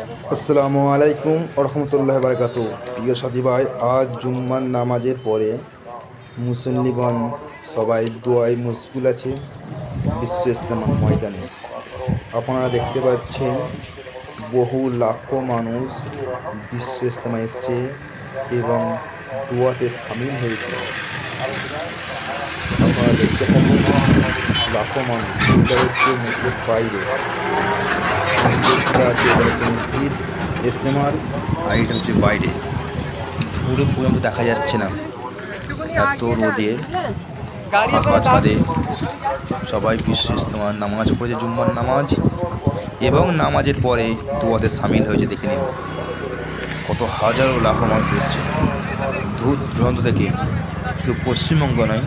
আসসালামু আলাইকুম রহমতুল্লাহ বারকাতু। প্রিয় সাথী ভাই, আজ জুম্মার নামাজের পরে মুসল্লিগণ সবাই দোয়ায় মশগুল আছে বিশ্ব ইজতেমা ময়দানে। আপনারা দেখতে পাচ্ছেন বহু লাখো মানুষ বিশ্ব ইজতেমা এসছে এবং দোয়াতে সামিল হয়েছে। আপনারা দেখতে থাকুন লাখো মানুষ। এটা হচ্ছে মসজিদের বাইরে, মসজিদ ইজতেমার, আর এটা হচ্ছে বাইরে। দূরে পর্যন্ত দেখা যাচ্ছে না, এত রোদে ফাঁকা ছাদে সবাই বিশ্ব ইজতেমার নামাজ পড়েছে, জুম্মার নামাজ, এবং নামাজের পরে দোয়াতে সামিল হয়েছে। দেখে নিন কত হাজারো লাখো মানুষ এসছে দূর দূরান্ত থেকে। শুধু পশ্চিমবঙ্গ নয়,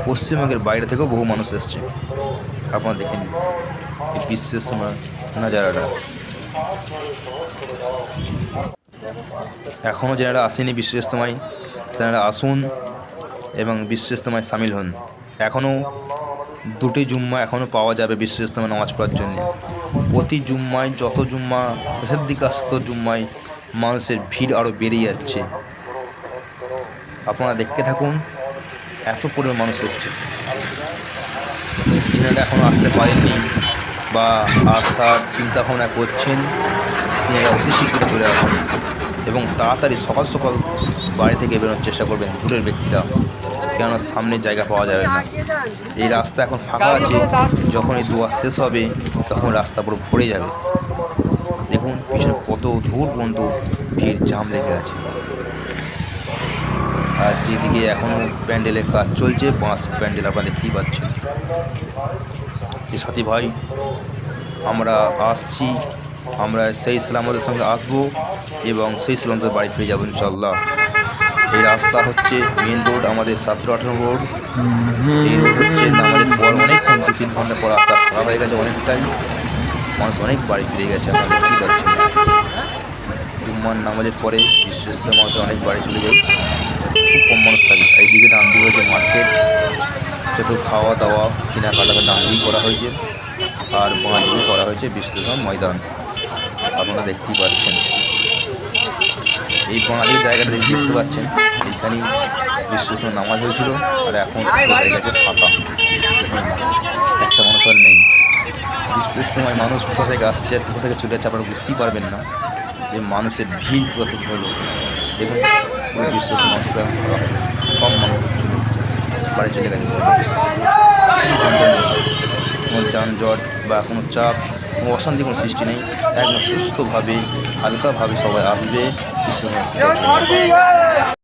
পশ্চিমবঙ্গের বাইরে থেকেও বহু মানুষ এসছে। আপনারা দেখে নিন এই বিশ্ব ইজতেমার নাজারাটা। এখনও যারা আসেনি বিশ্ব ইজতেমায়, তারা আসুন এবং বিশ্ব ইজতেমায় সামিল হন। এখনও দুটি জুম্মা এখনও পাওয়া যাবে বিশ্ব ইজতেমায় নামাজ পড়ার জন্য। প্রতি জুম্মায়, যত জুম্মা শেষের দিকে আসছে তত জুম্মায় মানুষের ভিড় আরও বেড়ে যাচ্ছে। আপনারা দেখতে থাকুন, এত পরিমাণ মানুষ এসছে। যিনারা এখনও আসতে পারেননি বা আসার চিন্তা ভাবনা করছেন, তিনারা অতি শীঘ্র চলে আসুন এবং তাড়াতাড়ি সকাল সকাল বাড়ি থেকে বেরোনোর চেষ্টা করবেন দূরের ব্যক্তিরা, কেননা সামনের জায়গা পাওয়া যাবে না। এই রাস্তা এখন ফাঁকা আছে, যখন এই দোয়া শেষ হবে তখন রাস্তা পুরো ভরে যাবে। দেখুন পিছনে কত দূর পর্যন্ত ভিড় জাম লেগে আছে। আর যেদিকে এখনও প্যান্ডেলের কাজ চলছে, বাঁশ প্যান্ডেল আপনারা দেখতেই পাচ্ছেন। যে সাথী ভাই, আমরা আসছি, আমরা সেই সালামতের সঙ্গে আসবো এবং সেই সালামতের বাড়ি ফিরে যাবো ইনশাল্লাহ। এই রাস্তা হচ্ছে মেন রোড, আমাদের 17-18 রোড। এই রোড হচ্ছে নামাজের পর অনেকক্ষণ, 2-3 ঘন্টা পর রাস্তা খারাপ হয়ে গেছে অনেকটাই, মানুষ অনেক বাড়ি ফিরে গেছে। আপনারা দেখতেই পাচ্ছেন জুম্মার নামাজের পরে বিশ্ব ইজতেমা মানুষের অনেক বাড়ি চলে যায়, খুব কম মানুষ থাকে। এইদিকে ডান দিকে হয়েছে মার্কেট, যত খাওয়া দাওয়া কেনাকাটা ডান দিকেই করা হয়েছে, আর বাঁ দিকে করা হয়েছে বিশ্ব ইজতেমা ময়দান। আপনারা দেখতেই পাচ্ছেন এই বাঙালির জায়গাটা দেখতে পাচ্ছেন, এইখানেই বিশ্ব ইজতেমা নামাজ হয়েছিল, আর এখন হয়ে গেছে ফাঁকা, একটা মানুষ আর নেই। বিশ্ব ইজতেমায় মানুষ কোথা থেকে আসছে আর কোথা থেকে চলে যাচ্ছে আপনারা বুঝতেই পারবেন না যে মানুষের ভিড় কোথা থেকে হলো। দেখুন পুরো বিশ্ব ইজতেমা মানুষরা কম মানুষ বাড়ি চলে গেছে, কোনো যানজট বা কোনো চাপ, কোনো অশান্তি, কোনো সৃষ্টি নেই। একদম সুস্থভাবে হালকাভাবে সবাই আসবে বিশ্ব ইজতেমা।